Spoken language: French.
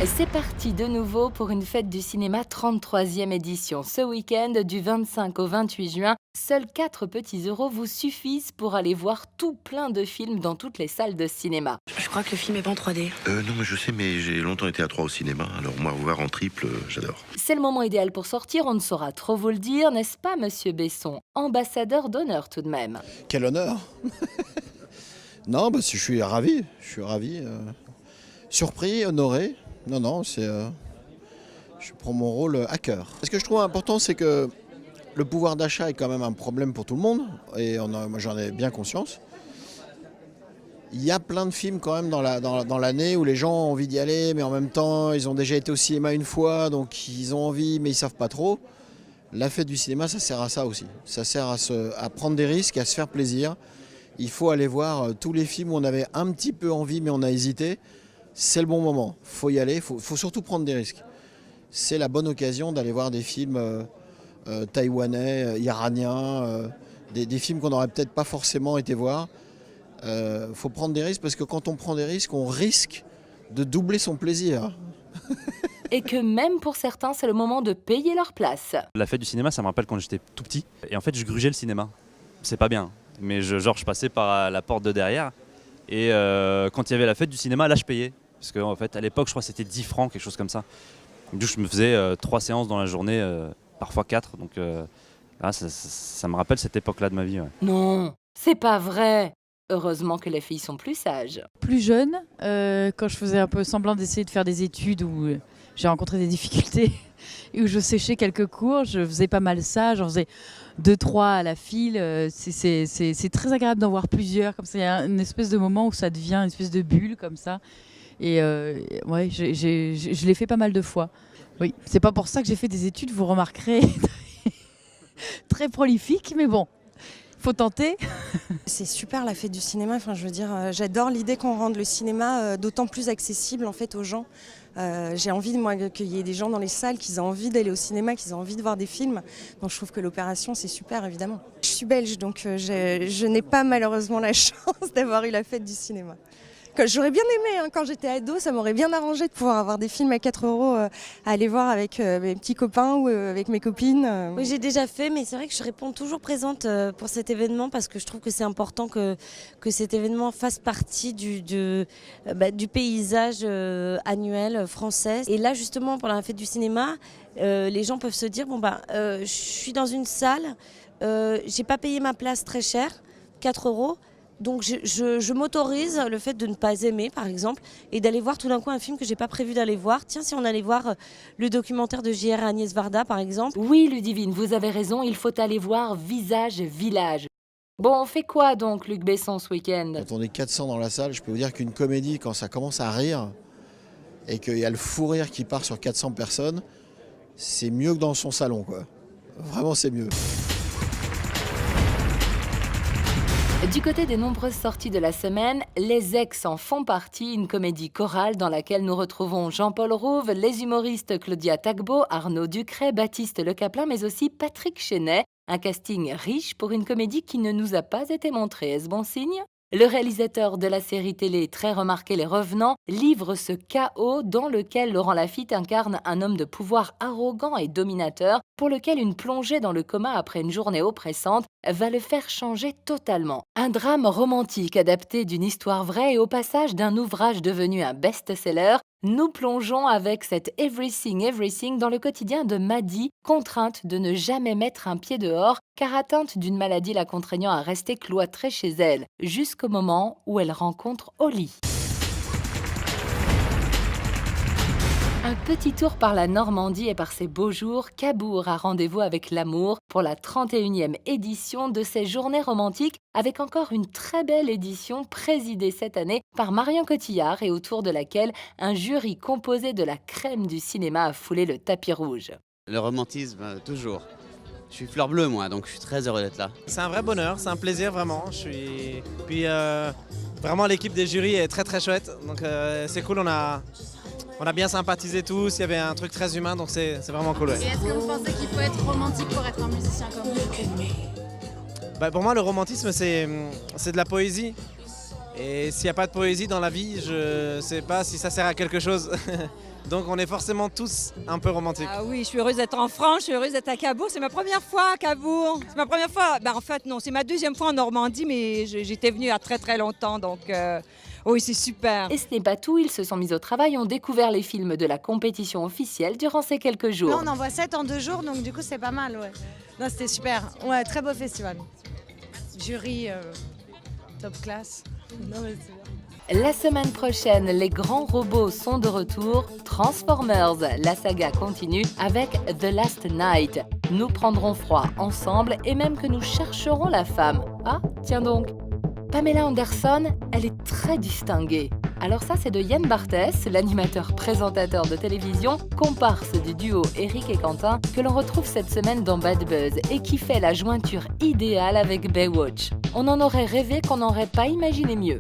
C'est parti de nouveau pour une fête du cinéma 33e édition. Ce week-end, du 25 au 28 juin, seuls 4 petits euros vous suffisent pour aller voir tout plein de films dans toutes les salles de cinéma. Je crois que le film est pas en 3D. Non, mais je sais, mais j'ai longtemps été à 3 au cinéma, alors moi, voir en triple, j'adore. C'est le moment idéal pour sortir, on ne saura trop vous le dire, n'est-ce pas, monsieur Besson? Ambassadeur d'honneur tout de même. Quel honneur. Non, je suis ravi, surpris, honoré. Non, je prends mon rôle à cœur. Ce que je trouve important, c'est que le pouvoir d'achat est quand même un problème pour tout le monde, et moi j'en ai bien conscience. Il y a plein de films quand même dans l'année où les gens ont envie d'y aller, mais en même temps ils ont déjà été au cinéma une fois, donc ils ont envie, mais ils savent pas trop. La fête du cinéma, ça sert à ça aussi. Ça sert à prendre des risques, à se faire plaisir. Il faut aller voir tous les films où on avait un petit peu envie, mais on a hésité. C'est le bon moment, il faut y aller, il faut surtout prendre des risques. C'est la bonne occasion d'aller voir des films taïwanais, iraniens, des films qu'on n'aurait peut-être pas forcément été voir. Il faut prendre des risques parce que quand on prend des risques, on risque de doubler son plaisir. Et que même pour certains, c'est le moment de payer leur place. La fête du cinéma, ça me rappelle quand j'étais tout petit. Et en fait, je grugeais le cinéma. C'est pas bien, mais je passais par la porte de derrière. Et quand il y avait la fête du cinéma, là, je payais. Parce qu'en fait, à l'époque, je crois que c'était 10 francs, quelque chose comme ça. Du coup, je me faisais 3 séances dans la journée, parfois 4. Donc là, ça me rappelle cette époque-là de ma vie. Ouais. Non, c'est pas vrai. Heureusement que les filles sont plus sages. Plus jeune, quand je faisais un peu semblant d'essayer de faire des études où j'ai rencontré des difficultés et où je séchais quelques cours, je faisais pas mal ça, j'en faisais 2-3 à la file. C'est très agréable d'en voir plusieurs, comme ça il y a une espèce de moment où ça devient une espèce de bulle comme ça. Et ouais, je l'ai fait pas mal de fois. Oui, c'est pas pour ça que j'ai fait des études, vous remarquerez, très prolifiques, mais bon. Faut tenter. C'est super la fête du cinéma. Enfin, je veux dire, j'adore l'idée qu'on rende le cinéma d'autant plus accessible en fait aux gens. J'ai envie moi qu'il y ait des gens dans les salles qui aient envie d'aller au cinéma, qui aient envie de voir des films. Donc je trouve que l'opération c'est super évidemment. Je suis belge donc je n'ai pas malheureusement la chance d'avoir eu la fête du cinéma. J'aurais bien aimé, quand j'étais ado, ça m'aurait bien arrangé de pouvoir avoir des films à 4 euros à aller voir avec mes petits copains ou avec mes copines. Oui, j'ai déjà fait, mais c'est vrai que je réponds toujours présente pour cet événement parce que je trouve que c'est important que cet événement fasse partie du paysage annuel français. Et là, justement, pour la fête du cinéma, les gens peuvent se dire, je suis dans une salle, j'ai pas payé ma place très cher, 4 euros. Donc je m'autorise le fait de ne pas aimer, par exemple, et d'aller voir tout d'un coup un film que j'ai pas prévu d'aller voir. Tiens, si on allait voir le documentaire de J.R. Agnès Varda, par exemple. Oui, Ludivine, vous avez raison, il faut aller voir Visage Village. Bon, on fait quoi donc, Luc Besson, ce week-end? Quand on est 400 dans la salle, je peux vous dire qu'une comédie, quand ça commence à rire, et qu'il y a le fou rire qui part sur 400 personnes, c'est mieux que dans son salon, quoi. Vraiment, c'est mieux. Du côté des nombreuses sorties de la semaine, Les Ex en font partie, une comédie chorale dans laquelle nous retrouvons Jean-Paul Rouve, les humoristes Claudia Tagbo, Arnaud Ducret, Baptiste Le Caplin, mais aussi Patrick Chenet. Un casting riche pour une comédie qui ne nous a pas été montrée. Est-ce bon signe? Le réalisateur de la série télé très remarqué Les Revenants livre ce chaos dans lequel Laurent Lafitte incarne un homme de pouvoir arrogant et dominateur pour lequel une plongée dans le coma après une journée oppressante va le faire changer totalement. Un drame romantique adapté d'une histoire vraie et au passage d'un ouvrage devenu un best-seller, nous plongeons avec cette Everything Everything dans le quotidien de Maddy, contrainte de ne jamais mettre un pied dehors car atteinte d'une maladie la contraignant à rester cloîtrée chez elle, jusqu'au moment où elle rencontre Holly. Un petit tour par la Normandie et par ses beaux jours, Cabourg a rendez-vous avec l'amour pour la 31e édition de ces journées romantiques, avec encore une très belle édition présidée cette année par Marion Cotillard et autour de laquelle un jury composé de la crème du cinéma a foulé le tapis rouge. Le romantisme, toujours. Je suis fleur bleue moi, donc je suis très heureux d'être là. C'est un vrai bonheur, c'est un plaisir vraiment. Puis vraiment l'équipe des jurys est très très chouette, donc c'est cool, on a bien sympathisé tous, il y avait un truc très humain, donc c'est vraiment cool. Ouais. Et est-ce que vous pensez qu'il faut être romantique pour être un musicien comme vous? Pour moi, le romantisme, c'est de la poésie. Et s'il n'y a pas de poésie dans la vie, je ne sais pas si ça sert à quelque chose. Donc on est forcément tous un peu romantiques. Ah oui, je suis heureuse d'être en France, je suis heureuse d'être à Cabourg. C'est ma première fois à Cabourg. C'est ma première fois. En fait, non, c'est ma deuxième fois en Normandie, mais j'étais venue il y a très très longtemps. Donc oui, c'est super. Et ce n'est pas tout, ils se sont mis au travail, ont découvert les films de la compétition officielle durant ces quelques jours. Là, on en voit 7 en 2 jours, donc du coup, c'est pas mal, ouais. Non, c'était super. Ouais, très beau festival. Jury top classe. Non, mais c'est bien. La semaine prochaine, les grands robots sont de retour. Transformers, la saga continue avec The Last Night. Nous prendrons froid ensemble et même que nous chercherons la femme. Ah, tiens donc. Pamela Anderson, elle est très distinguée. Alors ça, c'est de Yann Barthès, l'animateur-présentateur de télévision, comparse du duo Eric et Quentin, que l'on retrouve cette semaine dans Bad Buzz et qui fait la jointure idéale avec Baywatch. On en aurait rêvé qu'on n'aurait pas imaginé mieux.